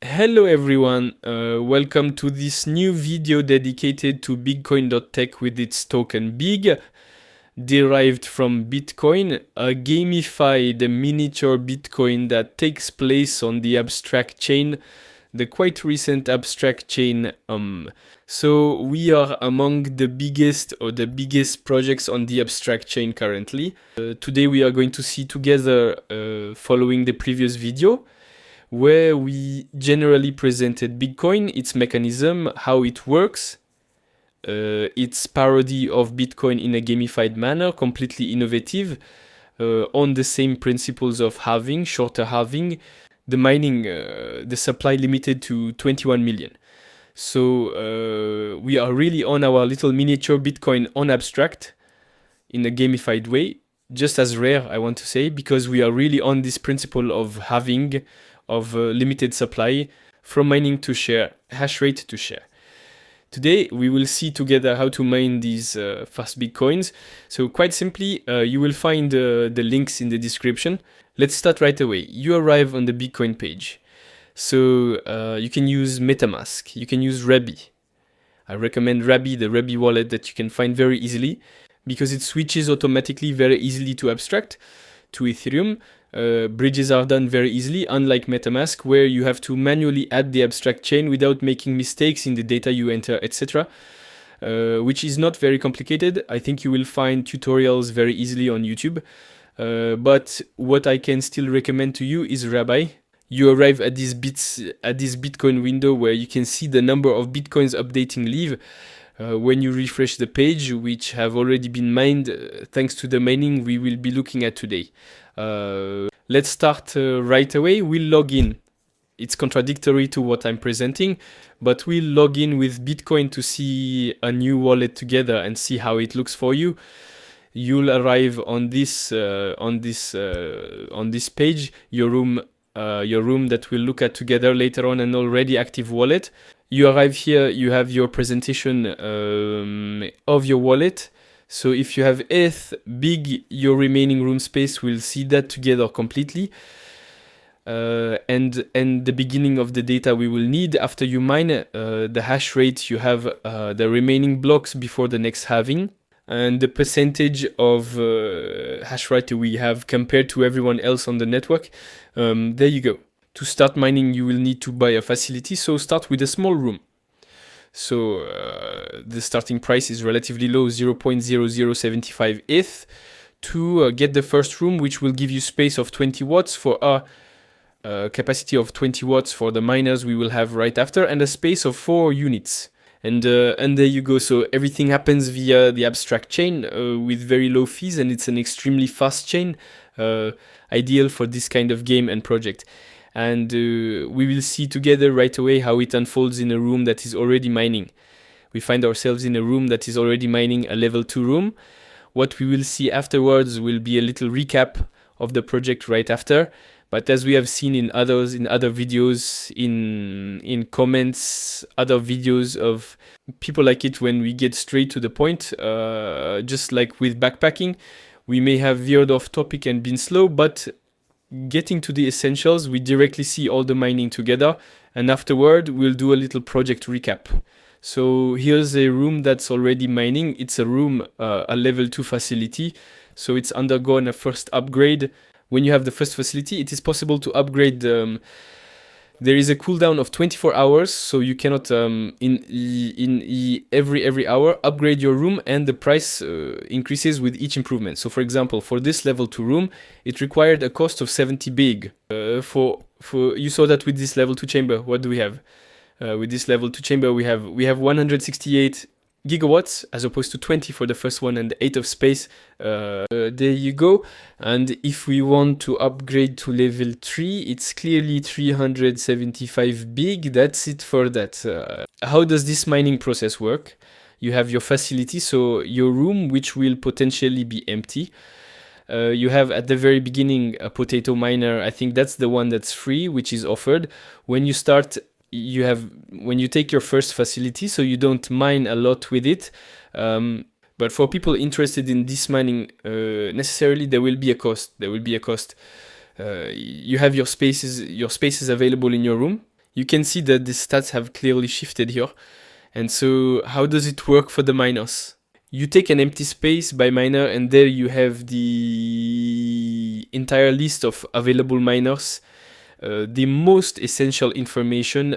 Hello everyone, welcome to this new video dedicated to bigcoin.tech with its token BIG, derived from Bitcoin, a gamified miniature Bitcoin that takes place on the abstract chain, the quite recent abstract chain. So we are among the biggest projects on the abstract chain currently. Today we are going to see together, following the previous video, where we generally presented Bitcoin, its mechanism, how it works, its parody of Bitcoin in a gamified manner, completely innovative, on the same principles of halving, shorter halving, the mining, the supply limited to 21 million. So we are really on our little miniature Bitcoin on abstract in a gamified way, just as rare, I want to say, because we are really on this principle of halving, of limited supply, from mining to share, hash rate to share. Today we will see together how to mine these fast Bitcoins. So quite simply, you will find the links in the description. Let's start right away. You arrive on the Bitcoin page. So you can use MetaMask, you can use Rabby. I recommend Rabby, the Rabby wallet that you can find very easily, because it switches automatically very easily to abstract, to Ethereum. Bridges are done very easily, unlike MetaMask, where you have to manually add the abstract chain without making mistakes in the data you enter, etc., which is not very complicated. I think you will find tutorials very easily on YouTube. But what I can still recommend to you is Rabbi. You arrive at this Bitcoin window where you can see the number of Bitcoins updating live. When you refresh the page, which have already been mined thanks to the mining we will be looking at today. Let's start right away. We'll log in. It's contradictory to what I'm presenting, but we'll log in with Bitcoin to see a new wallet together and see how it looks for you. You'll arrive on this page, your room that we'll look at together later on, an already active wallet. You arrive here, you have your presentation of your wallet. So if you have ETH, BIG, your remaining room space, we'll see that together completely. And the beginning of the data we will need after you mine, the hash rate, you have the remaining blocks before the next halving, and the percentage of hash rate we have compared to everyone else on the network. There you go. To start mining, you will need to buy a facility, so start with a small room. So the starting price is relatively low, 0.0075 ETH, to get the first room, which will give you space of 20 watts for a capacity of 20 watts for the miners we will have right after, and a space of 4 units. And there you go. So everything happens via the abstract chain with very low fees, and it's an extremely fast chain, ideal for this kind of game and project. And we will see together right away how it unfolds in a room that is already mining. We find ourselves in a room that is already mining, a level 2 room. What we will see afterwards will be a little recap of the project right after. But as we have seen in other videos, in comments, other videos of people like it when we get straight to the point, just like with backpacking, we may have veered off topic and been slow, but getting to the essentials, we directly see all the mining together, and afterward we'll do a little project recap. So here's a room that's already mining. It's a room, a level 2 facility, so it's undergone a first upgrade. When you have the first facility, it is possible to upgrade. There is a cooldown of 24 hours, so you cannot every hour upgrade your room, and the price increases with each improvement. So for example, for this level 2 room, it required a cost of 70 big. For you saw that with this level 2 chamber, what do we have? With this level 2 chamber, we have 168 gigawatts as opposed to 20 for the first one, and 8 of space. There you go. And if we want to upgrade to level 3, it's clearly 375 big. That's it for that. How does this mining process work? You have your facility, so your room, which will potentially be empty. You have at the very beginning a potato miner. I think that's the one that's free, which is offered when you start. When you take your first facility, so you don't mine a lot with it, but for people interested in this mining, necessarily there will be a cost. You have your spaces available in your room. You can see that the stats have clearly shifted here. And so how does it work for the miners? You take an empty space by miner, and there you have the entire list of available miners. The most essential information,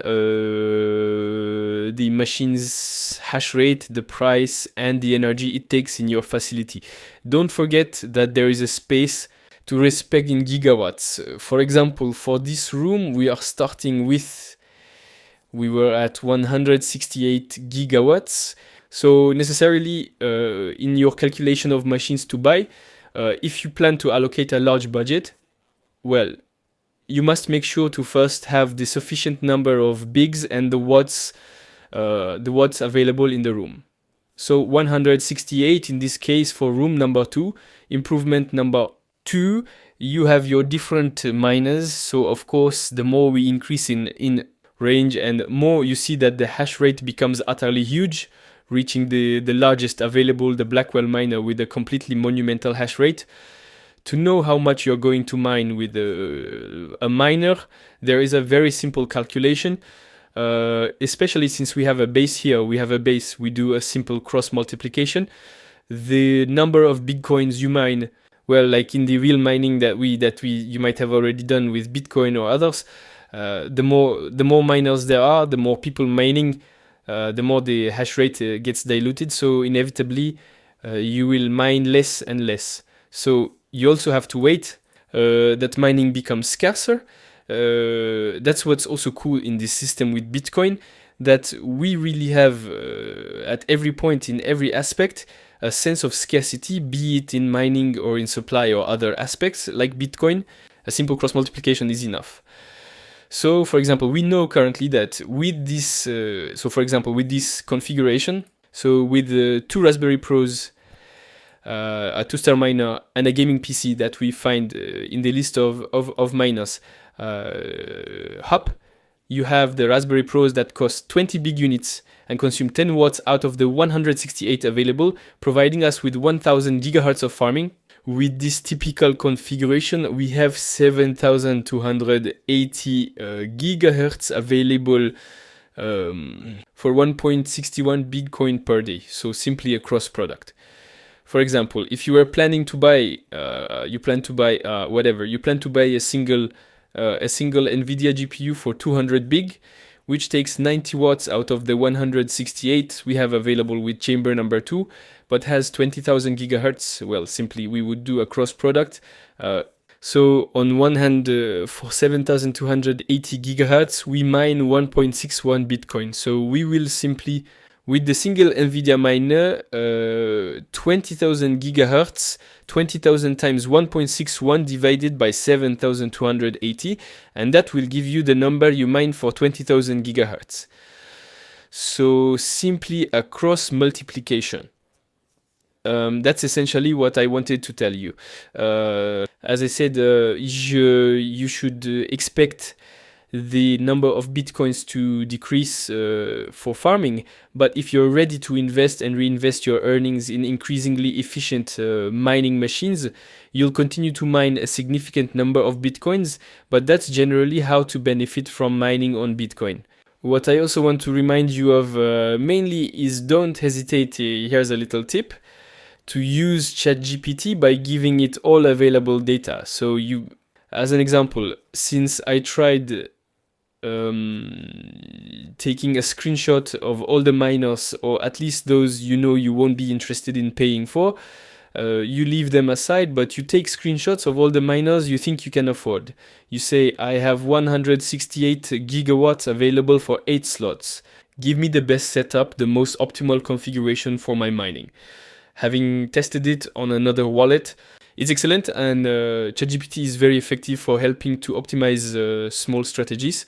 the machine's hash rate, the price, and the energy it takes in your facility. Don't forget that there is a space to respect in gigawatts. For example, for this room, we were at 168 gigawatts. So necessarily, in your calculation of machines to buy, if you plan to allocate a large budget, well, you must make sure to first have the sufficient number of bigs and the watts available in the room. So 168 in this case for room number 2. Improvement number 2, you have your different miners. So of course, the more we increase in range and more you see that the hash rate becomes utterly huge, reaching the largest available, the Blackwell miner with a completely monumental hash rate. To know how much you're going to mine with a miner, there is a very simple calculation. Especially since we have a base here, we do a simple cross multiplication. The number of bitcoins you mine, well, like in the real mining that you might have already done with Bitcoin or others, the more miners there are, the more people mining, the more the hash rate gets diluted. So inevitably, you will mine less and less. So you also have to wait that mining becomes scarcer. That's what's also cool in this system with Bitcoin, that we really have at every point in every aspect a sense of scarcity, be it in mining or in supply or other aspects. Like Bitcoin, a simple cross multiplication is enough. So for example, we know currently that with this with this configuration, so with the 2 Raspberry Pros, a 2-star miner, and a gaming PC that we find in the list of miners, hop, you have the Raspberry Pros that cost 20 big units and consume 10 watts out of the 168 available, providing us with 1000 gigahertz of farming. With this typical configuration, we have 7280 gigahertz available for 1.61 Bitcoin per day. So simply a cross product. For example, if you were planning to buy, a single NVIDIA GPU for 200 big, which takes 90 watts out of the 168 we have available with chamber number 2, but has 20,000 gigahertz, well, simply we would do a cross product. So on one hand, for 7,280 gigahertz, we mine 1.61 Bitcoin. So we will simply, with the single NVIDIA miner, 20,000 gigahertz, 20,000 times 1.61 divided by 7,280, and that will give you the number you mine for 20,000 gigahertz. So simply a cross multiplication. That's essentially what I wanted to tell you. As I said, you should expect the number of bitcoins to decrease for farming, but if you're ready to invest and reinvest your earnings in increasingly efficient mining machines, you'll continue to mine a significant number of bitcoins, but that's generally how to benefit from mining on Bitcoin. What I also want to remind you of mainly is don't hesitate, here's a little tip, to use ChatGPT by giving it all available data. So you, as an example, since I tried taking a screenshot of all the miners, or at least those you won't be interested in paying for, you leave them aside, but you take screenshots of all the miners you think you can afford. You say, I have 168 gigawatts available for 8 slots. Give me the best setup, the most optimal configuration for my mining. Having tested it on another wallet, it's excellent, and ChatGPT is very effective for helping to optimize small strategies.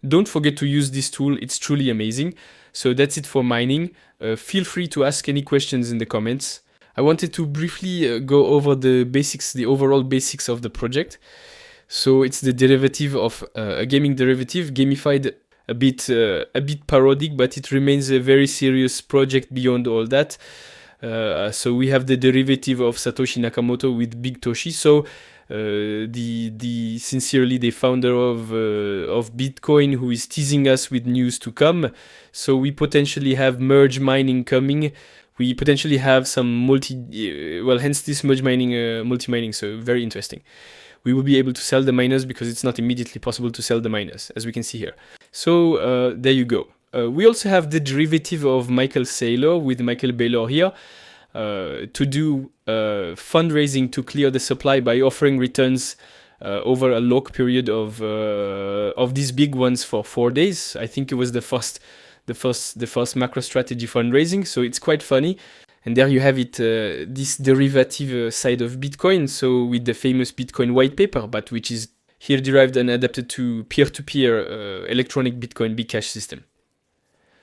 Don't forget to use this tool, it's truly amazing. So that's it for mining. Feel free to ask any questions in the comments. I wanted to briefly go over the basics, the overall basics of the project. So it's the derivative of a gaming derivative, gamified, a bit parodic, but it remains a very serious project beyond all that. So we have the derivative of Satoshi Nakamoto with Big Toshi. So sincerely the founder of Bitcoin, who is teasing us with news to come. So we potentially have merge mining coming. We potentially have some hence this merge mining, multi-mining, so very interesting. We will be able to sell the miners because it's not immediately possible to sell the miners, as we can see here. So there you go. We also have the derivative of Michael Saylor with Michael Baylor here to do fundraising to clear the supply by offering returns over a lock period of these big ones for 4 days. I think it was the first macro strategy fundraising, so it's quite funny. And there you have it, this derivative side of Bitcoin, so with the famous Bitcoin white paper, but which is here derived and adapted to peer-to-peer electronic Bitcoin Bcash system.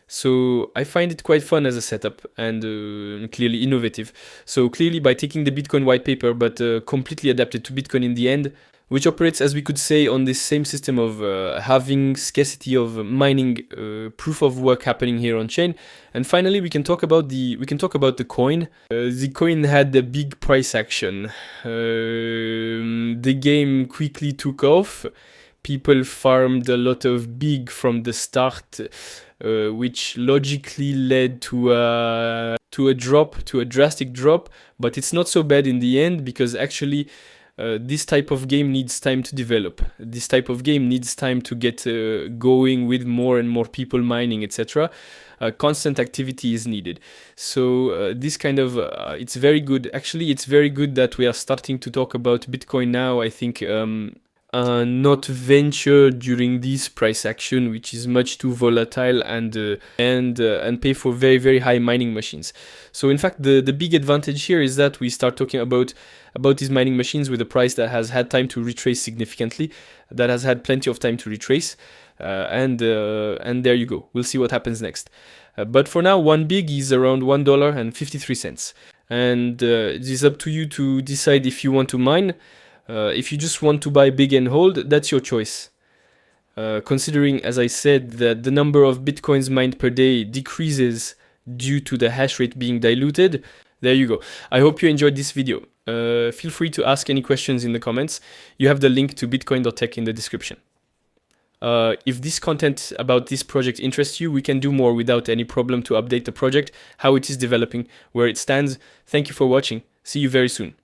So I find it quite fun as a setup and clearly innovative. So clearly by taking the Bitcoin white paper, but completely adapted to Bitcoin in the end, which operates, as we could say, on this same system of having scarcity of mining proof of work happening here on chain. And finally, we can talk about the coin. The coin had a big price action. The game quickly took off. People farmed a lot of big from the start, which logically led to a drastic drop. But it's not so bad in the end, because actually this type of game needs time to develop. This type of game needs time to get going with more and more people mining, etc. Constant activity is needed. So this kind of, it's very good. Actually, it's very good that we are starting to talk about Bitcoin now. I think not venture during this price action, which is much too volatile, and pay for very, very high mining machines. So in fact, the big advantage here is that we start talking about these mining machines with a price that has had time to retrace significantly, that has had plenty of time to retrace, and there you go. We'll see what happens next. But for now, one big is around $1.53, and it is up to you to decide if you want to mine. If you just want to buy big and hold, that's your choice. Considering, as I said, that the number of bitcoins mined per day decreases due to the hash rate being diluted, there you go. I hope you enjoyed this video. Feel free to ask any questions in the comments. You have the link to bigcoin.tech in the description. If this content about this project interests you, we can do more without any problem to update the project, how it is developing, where it stands. Thank you for watching. See you very soon.